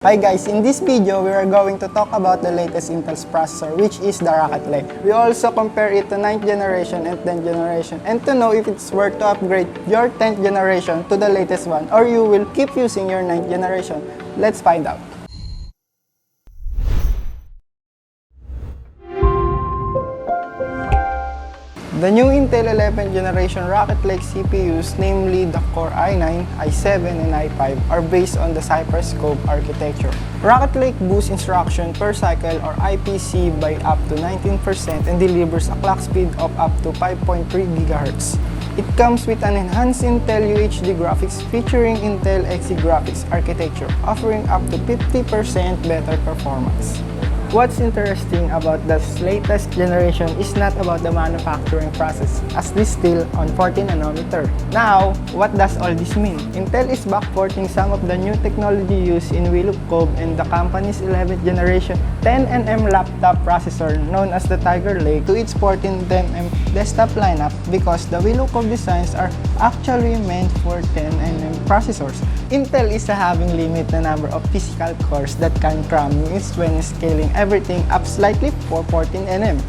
Hi guys, in this video, we are going to talk about the latest Intel's processor, which is the Rocket Lake. We also compare it to 9th generation and 10th generation, and to know if it's worth to upgrade your 10th generation to the latest one, or you will keep using your 9th generation. Let's find out. The new Intel 11th generation Rocket Lake CPUs, namely the Core i9, i7, and i5, are based on the Cypress Cove architecture. Rocket Lake boosts instruction per cycle or IPC by up to 19% and delivers a clock speed of up to 5.3 GHz. It comes with an enhanced Intel UHD graphics featuring Intel Xe graphics architecture, offering up to 50% better performance. What's interesting about the latest generation is not about the manufacturing process, as this still on 14nm. Now, what does all this mean? Intel is backporting some of the new technology used in Willow Cove and the company's 11th generation 10nm laptop processor known as the Tiger Lake to its 1410M desktop lineup because the Willow Cove designs are actually meant for 10nm processors. Intel is having limited number of physical cores that can cram use when scaling everything up slightly for 14nm.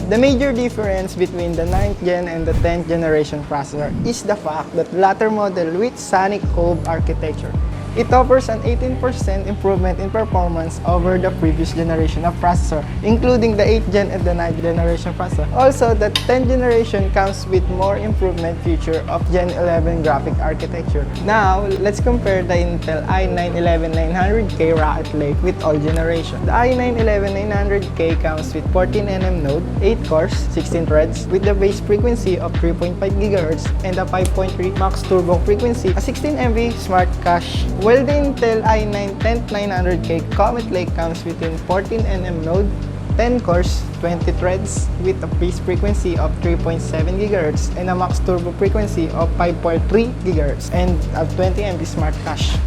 The major difference between the 9th gen and the 10th generation processor is the fact that the latter model with Sonic Cove architecture. It offers an 18% improvement in performance over the previous generation of processor, including the 8th gen and the 9th generation processor. Also, the 10th generation comes with more improvement feature of Gen 11 graphic architecture. Now, let's compare the Intel i9 11900K Rocket Lake with all generations. The i9 11900K comes with 14nm node, 8 cores, 16 threads, with the base frequency of 3.5 GHz and a 5.3 max turbo frequency, a 16 MB smart cache. While the Intel i9 10900K Comet Lake comes within 14nm node, 10 cores, 20 threads with a base frequency of 3.7 GHz and a max turbo frequency of 5.3 GHz and a 20 MB smart cache.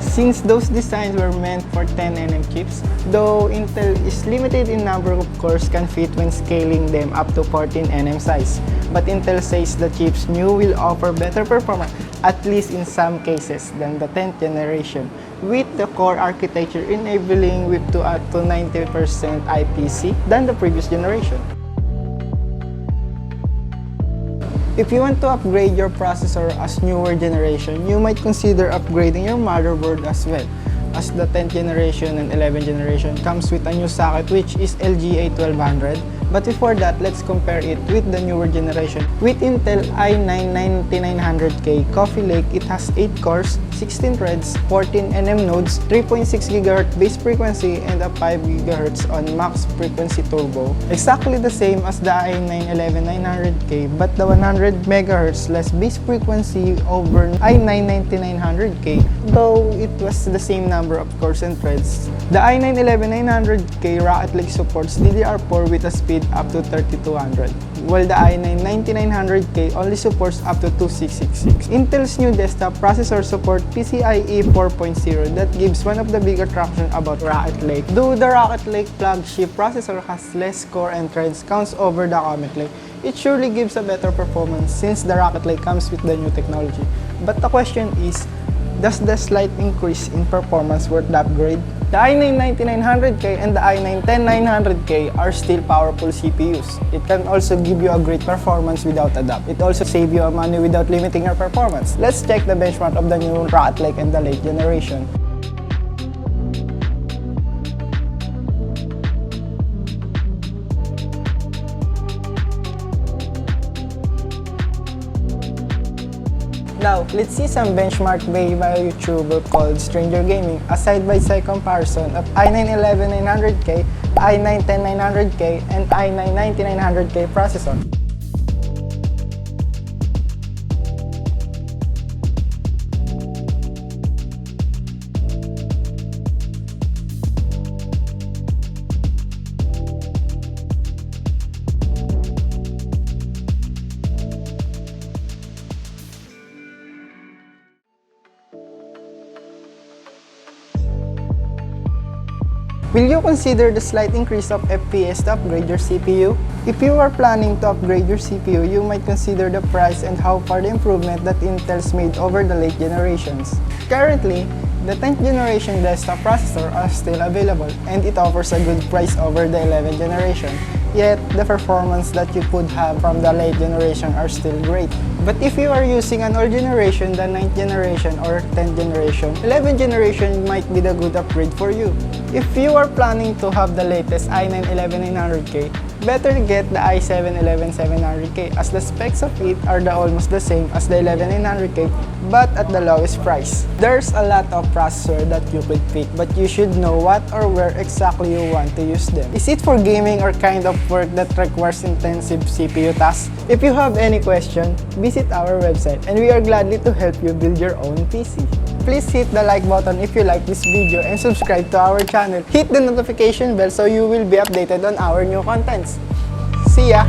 Since those designs were meant for 10nm chips, though Intel is limited in number of cores can fit when scaling them up to 14nm size. But Intel says the chips new will offer better performance, at least in some cases, than the 10th generation, with the core architecture enabling with up to 90% IPC than the previous generation. If you want to upgrade your processor as newer generation, you might consider upgrading your motherboard as well, as the 10th generation and 11th generation comes with a new socket which is LGA1200. But before that, let's compare it with the newer generation. With Intel i9 9900K Coffee Lake, it has 8 cores, 16 threads, 14nm nodes, 3.6 GHz base frequency, and a 5 GHz on max frequency turbo. Exactly the same as the i9 11900K, but the 100 MHz less base frequency over i9 9900K, though it was the same number of cores and threads. The i9 11900K Rocket Lake supports DDR4 with a speed up to 3200, while the i9 9900K only supports up to 2666. Intel's new desktop processor supports PCIe 4.0 that gives one of the big attractions about Rocket Lake. Though the Rocket Lake flagship processor has less core and threads counts over the Comet Lake, it surely gives a better performance since the Rocket Lake comes with the new technology. But the question is, does the slight increase in performance worth the upgrade? The i9 9900K and the i9 10900K are still powerful CPUs. It can also give you a great performance without a doubt. It also saves you money without limiting your performance. Let's check the benchmark of the new Rocket Lake and the late generation. Now, let's see some benchmark made by a YouTuber called Stranger Gaming, a side-by-side comparison of i9 11900K, i9 10900K, and i9 9900K processor. Will you consider the slight increase of FPS to upgrade your CPU? If you are planning to upgrade your CPU, you might consider the price and how far the improvement that Intel's made over the late generations. Currently, the 10th generation desktop processor are still available and it offers a good price over the 11th generation. Yet, the performance that you could have from the late generation are still great. But if you are using an old generation, the 9th generation or 10th generation, 11th generation might be the good upgrade for you. If you are planning to have the latest i9-11900K, better get the i7-11700K as the specs of it are almost the same as the 11900K but at the lowest price. There's a lot of processor that you could pick but you should know what or where exactly you want to use them. Is it for gaming or kind of work that requires intensive CPU tasks? If you have any question, visit our website and we are gladly to help you build your own PC. Please hit the like button if you like this video and subscribe to our channel. Hit the notification bell so you will be updated on our new contents. See ya!